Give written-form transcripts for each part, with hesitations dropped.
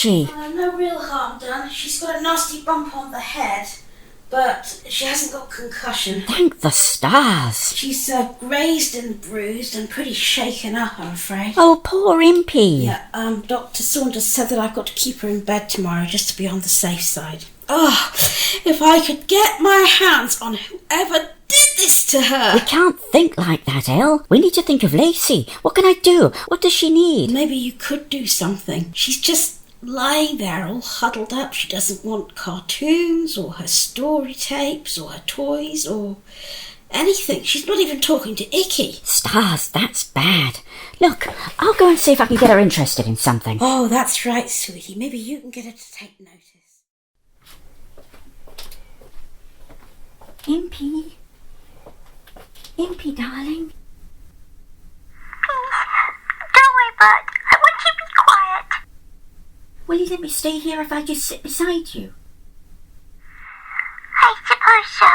she? No real harm done. She's got a nasty bump on the head, but she hasn't got concussion. Thank the stars. She's grazed and bruised and pretty shaken up, I'm afraid. Oh, poor Impy. Yeah, Dr. Saunders said that I've got to keep her in bed tomorrow just to be on the safe side. Oh, if I could get my hands on whoever did this to her. We can't think like that, Elle. We need to think of Lacey. What can I do? What does she need? Maybe you could do something. She's just lying there all huddled up. She doesn't want cartoons or her story tapes or her toys or anything. She's not even talking to Icky. Stars, that's bad. Look, I'll go and see if I can get her interested in something. Oh, that's right, sweetie. Maybe you can get her to take notice. Impy, darling. Please, don't worry, Bert. I want you to be quiet. Will you let me stay here if I just sit beside you? I suppose so.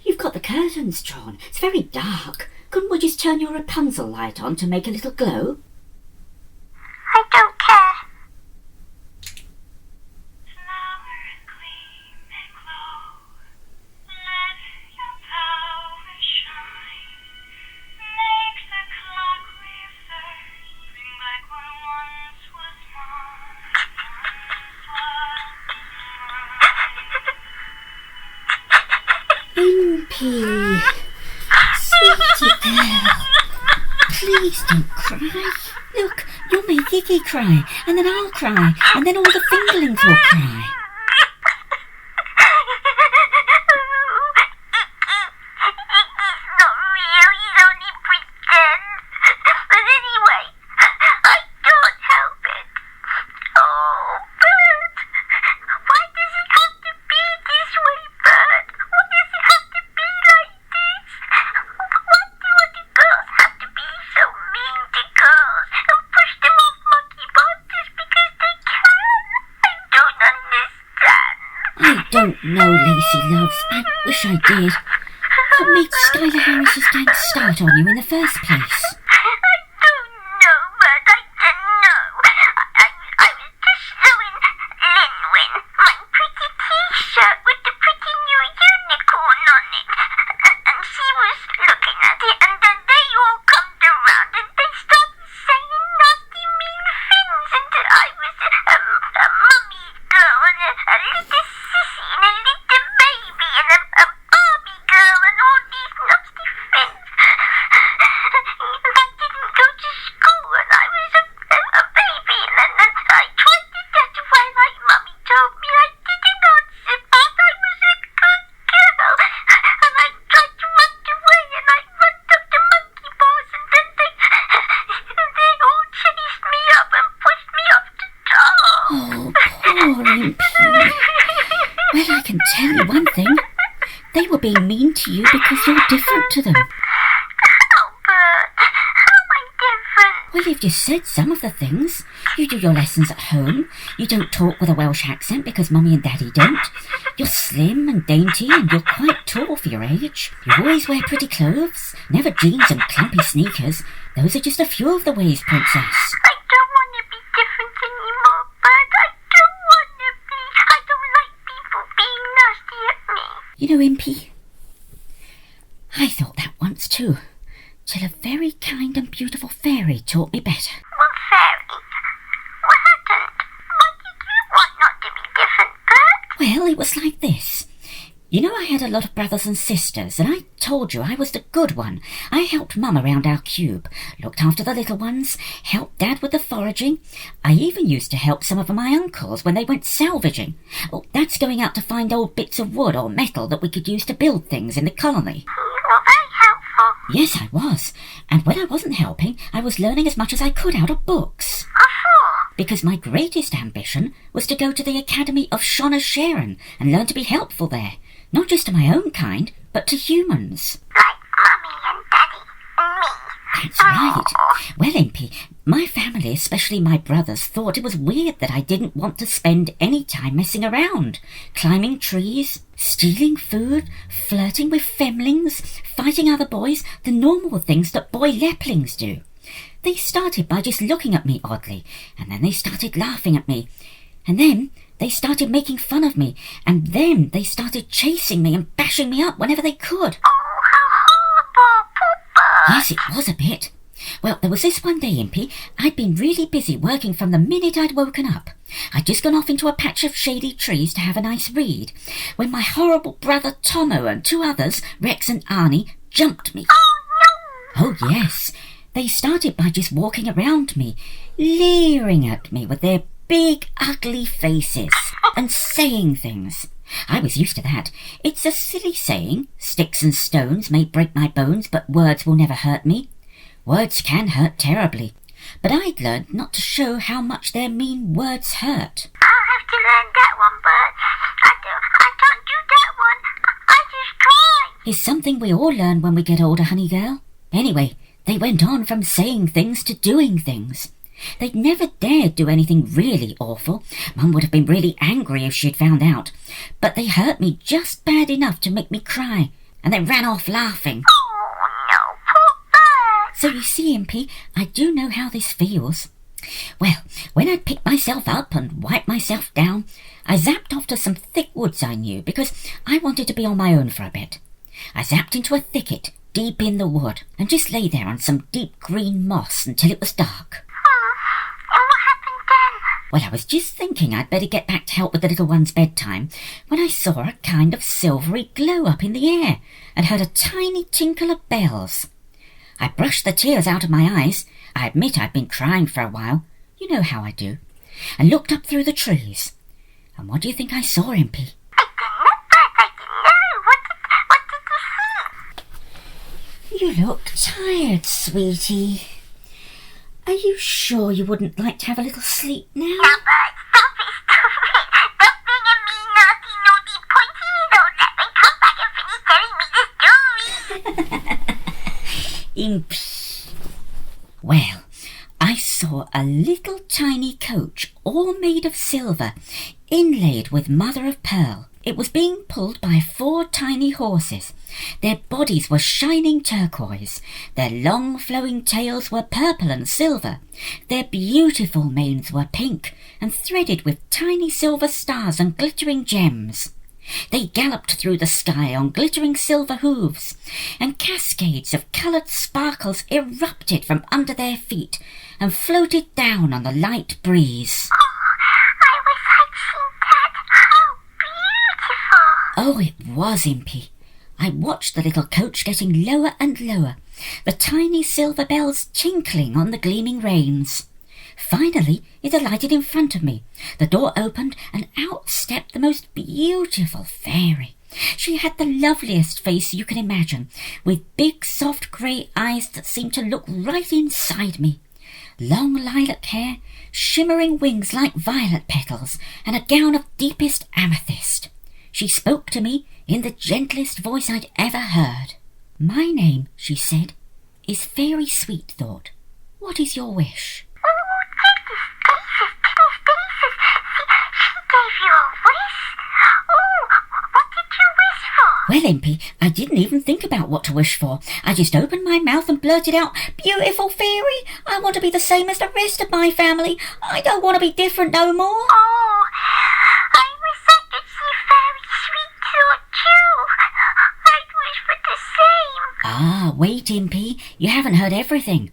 You've got the curtains drawn. It's very dark. Couldn't we just turn your Rapunzel light on to make a little glow? I don't care. Impy, sweetie girl, please don't cry. Look, you'll make Iggy cry, and then I'll cry, and then all the fingerlings will cry. It's not real, he's only pretend. But anyway, I can't help it. Oh, Bert, why does it have to be this way, Bert? Why does it have to be like this? Why do other girls have to be so mean to girls and push them off monkey bars just because they can? I don't understand. I don't know, Lacey loves. I wish I did. What made Skylar Harris's gang start on you in the first place? I don't know, Bert. I don't know. I was just showing Linwin my pretty T-shirt with the pretty new unicorn on it. And she was looking at it, and then they all come around and they started saying nasty mean things. And I was a mummy girl and a little sissy and a little baby and a Barbie girl and all these nasty things. I didn't go to school and I was a baby, and then I tried to testify like Mummy told me. I didn't answer back. I was a good girl, and I tried to run away, and I ran up the monkey bars, and then they all chased me up and pushed me off the top. Oh, poor Impy. Well, I can tell you one thing. They were being mean to you because you're different to them. How, Bert? How am I different? Well, you've just said some of the things. You do your lessons at home. You don't talk with a Welsh accent because Mummy and Daddy don't. You're slim and dainty and you're quite tall for your age. You always wear pretty clothes. Never jeans and clumpy sneakers. Those are just a few of the ways, Princess. I don't want to be different anymore, Bert. I don't want to be. I don't like people being nasty at me. You know, Impy, I thought that once too, till a very kind and beautiful fairy taught me better. What fairy? What happened? Why did you want not to be different, Bert? Well, it was like this. You know, I had a lot of brothers and sisters, and I told you I was the good one. I helped Mum around our cube, looked after the little ones, helped Dad with the foraging. I even used to help some of my uncles when they went salvaging. Oh, that's going out to find old bits of wood or metal that we could use to build things in the colony. You were very helpful. Yes, I was. And when I wasn't helping, I was learning as much as I could out of books. What for? Because my greatest ambition was to go to the Academy of Shona Sharon and learn to be helpful there. Not just to my own kind, but to humans. Like Mummy and Daddy and me. That's right. Well, Impy, my family, especially my brothers, thought it was weird that I didn't want to spend any time messing around, climbing trees, stealing food, flirting with femlings, fighting other boys, the normal things that boy leplings do. They started by just looking at me oddly, and then they started laughing at me, and then they started making fun of me, and then they started chasing me and bashing me up whenever they could. Oh, how horrible, Papa. Yes, it was a bit. Well, there was this one day, Impy. I'd been really busy working from the minute I'd woken up. I'd just gone off into a patch of shady trees to have a nice read, when my horrible brother Tomo and 2 others, Rex and Arnie, jumped me. Oh, no. Oh, yes. They started by just walking around me, leering at me with their big, ugly faces, and saying things. I was used to that. It's a silly saying, sticks and stones may break my bones, but words will never hurt me. Words can hurt terribly, but I'd learned not to show how much their mean words hurt. I'll have to learn that one, Bert. I can't do that one. I just cry. It's something we all learn when we get older, honey girl. Anyway, they went on from saying things to doing things. They'd never dared do anything really awful. Mum would have been really angry if she'd found out. But they hurt me just bad enough to make me cry, and they ran off laughing. Oh, no, poor Bert. So you see, Impy, I do know how this feels. Well, when I'd picked myself up and wiped myself down, I zapped off to some thick woods I knew, because I wanted to be on my own for a bit. I zapped into a thicket deep in the wood, and just lay there on some deep green moss until it was dark. And what happened then? Well, I was just thinking I'd better get back to help with the little one's bedtime, when I saw a kind of silvery glow up in the air, and heard a tiny tinkle of bells. I brushed the tears out of my eyes. I admit I'd been crying for a while. You know how I do. And looked up through the trees. And what do you think I saw, Impy? I didn't know, Bert. I didn't know. What did you see? You look tired, sweetie. Are you sure you wouldn't like to have a little sleep now? Now, Bert, stop it, stop being a mean, naughty, pointy. Don't let me come back and finish telling me the story. Impy. Well, I saw a little tiny coach all made of silver, inlaid with mother of pearl. It was being pulled by 4 tiny horses. Their bodies were shining turquoise. Their long flowing tails were purple and silver. Their beautiful manes were pink and threaded with tiny silver stars and glittering gems. They galloped through the sky on glittering silver hooves, and cascades of coloured sparkles erupted from under their feet and floated down on the light breeze. I wish I'd seen that. How beautiful. Oh, it was, Impy. I watched the little coach getting lower and lower, the tiny silver bells tinkling on the gleaming reins. Finally, it alighted in front of me. The door opened, and out stepped the most beautiful fairy. She had the loveliest face you can imagine, with big, soft grey eyes that seemed to look right inside me. Long lilac hair, shimmering wings like violet petals, and a gown of deepest amethyst. She spoke to me in the gentlest voice I'd ever heard. "My name," she said, "is Fairy Sweet Thought. What is your wish?" She gave you a wish? Oh, what did you wish for? Well, Impy, I didn't even think about what to wish for. I just opened my mouth and blurted out, "Beautiful fairy, I want to be the same as the rest of my family. I don't want to be different no more." Oh, I wish I could see Fairy Sweet Thought too. I'd wish for the same. Ah, wait, Impy, you haven't heard everything.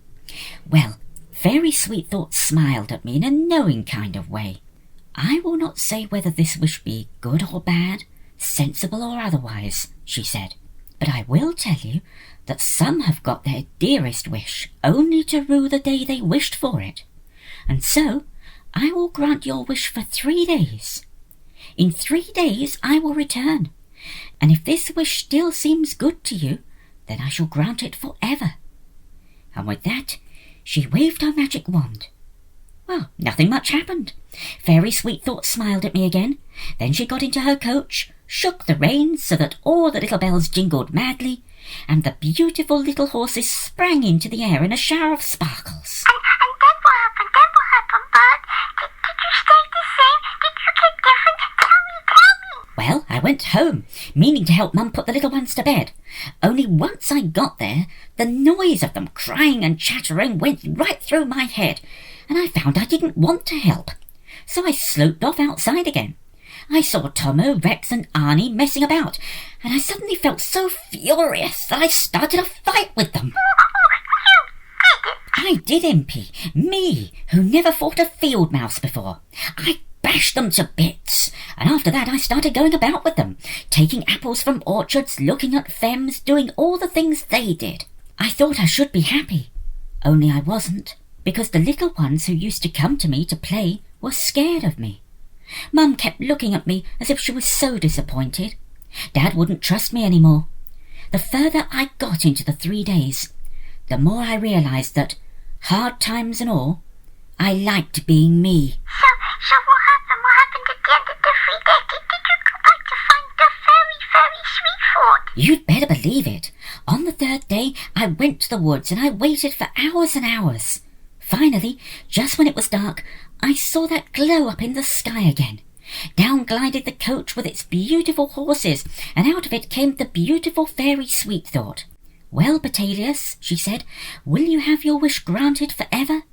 Well, Fairy Sweet Thought smiled at me in a knowing kind of way. "I will not say whether this wish be good or bad, sensible or otherwise," she said, "but I will tell you that some have got their dearest wish only to rue the day they wished for it. And so I will grant your wish for 3 days. In 3 days I will return, and if this wish still seems good to you, then I shall grant it forever." And with that, she waved her magic wand. Well, nothing much happened. Fairy Sweet Thought smiled at me again. Then she got into her coach, shook the reins so that all the little bells jingled madly, and the beautiful little horses sprang into the air in a shower of sparkles. And then what happened? Bert? Did you stay the same? Did you get different? Tell me. Well, I went home, meaning to help Mum put the little ones to bed. Only once I got there, the noise of them crying and chattering went right through my head, and I found I didn't want to help. So I sloped off outside again. I saw Tomo, Rex and Arnie messing about, and I suddenly felt so furious that I started a fight with them. I did, Impy. Me, who never fought a field mouse before. I bashed them to bits, and after that I started going about with them, taking apples from orchards, looking at femmes, doing all the things they did. I thought I should be happy, only I wasn't, because the little ones who used to come to me to play were scared of me. Mum kept looking at me as if she was so disappointed. Dad wouldn't trust me any more. The further I got into the 3 days, the more I realised that, hard times and all, I liked being me. So what happened? What happened at the end of the 3 days? Did you come back to find the very, very sweet fort? You'd better believe it. On the 3rd day, I went to the woods and I waited for hours and hours. Finally, just when it was dark, I saw that glow up in the sky again. Down glided the coach with its beautiful horses, and out of it came the beautiful fairy Sweet Thought. "Well, Batalius," she said, "will you have your wish granted forever?"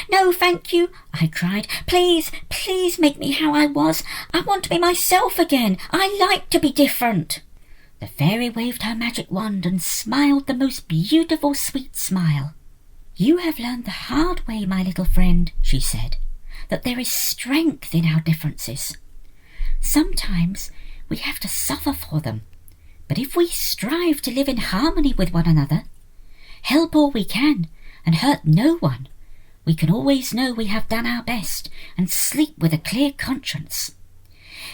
"No, thank you," I cried. "Please, please make me how I was. I want to be myself again. I like to be different." The fairy waved her magic wand and smiled the most beautiful sweet smile. "You have learned the hard way, my little friend," she said, "that there is strength in our differences. Sometimes we have to suffer for them, but if we strive to live in harmony with one another, help all we can, and hurt no one, we can always know we have done our best and sleep with a clear conscience.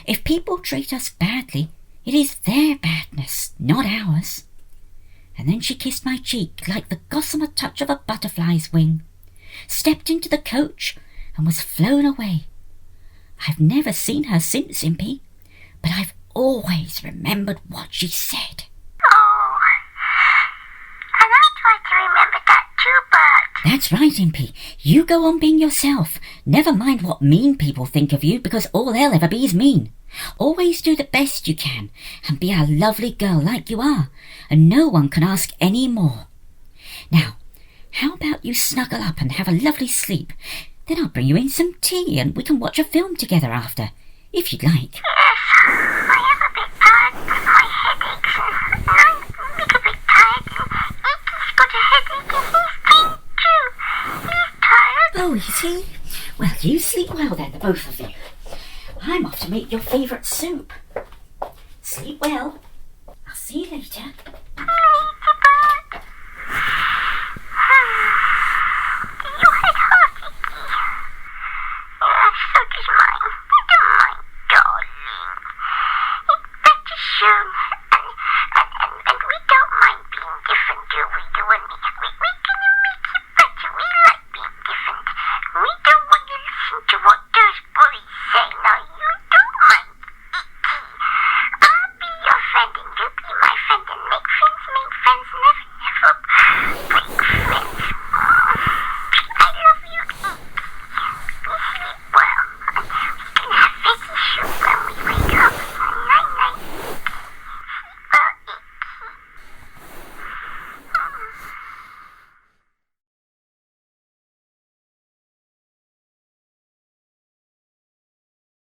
If people treat us badly, it is their badness, not ours." And then she kissed my cheek like the gossamer touch of a butterfly's wing, stepped into the coach, and was flown away. I've never seen her since, Impy, but I've always remembered what she said. Oh, and I'll try to remember that too, Bert. That's right, Impy. You go on being yourself. Never mind what mean people think of you, because all they'll ever be is mean. Always do the best you can, and be a lovely girl like you are, and no one can ask any more. Now, how about you snuggle up and have a lovely sleep? Then I'll bring you in some tea, and we can watch a film together after, if you'd like. Yes, I am a bit tired with my headaches, and I'm a little bit tired, and Iggy's got a headache, and he's been too. He's tired. Oh, is he? Well, you sleep well then, the both of you. I'm off to make your favourite soup. Sleep well. I'll see you later. Later, Bert. You had heart, Iggy. So does mine. My darling. It's better soon.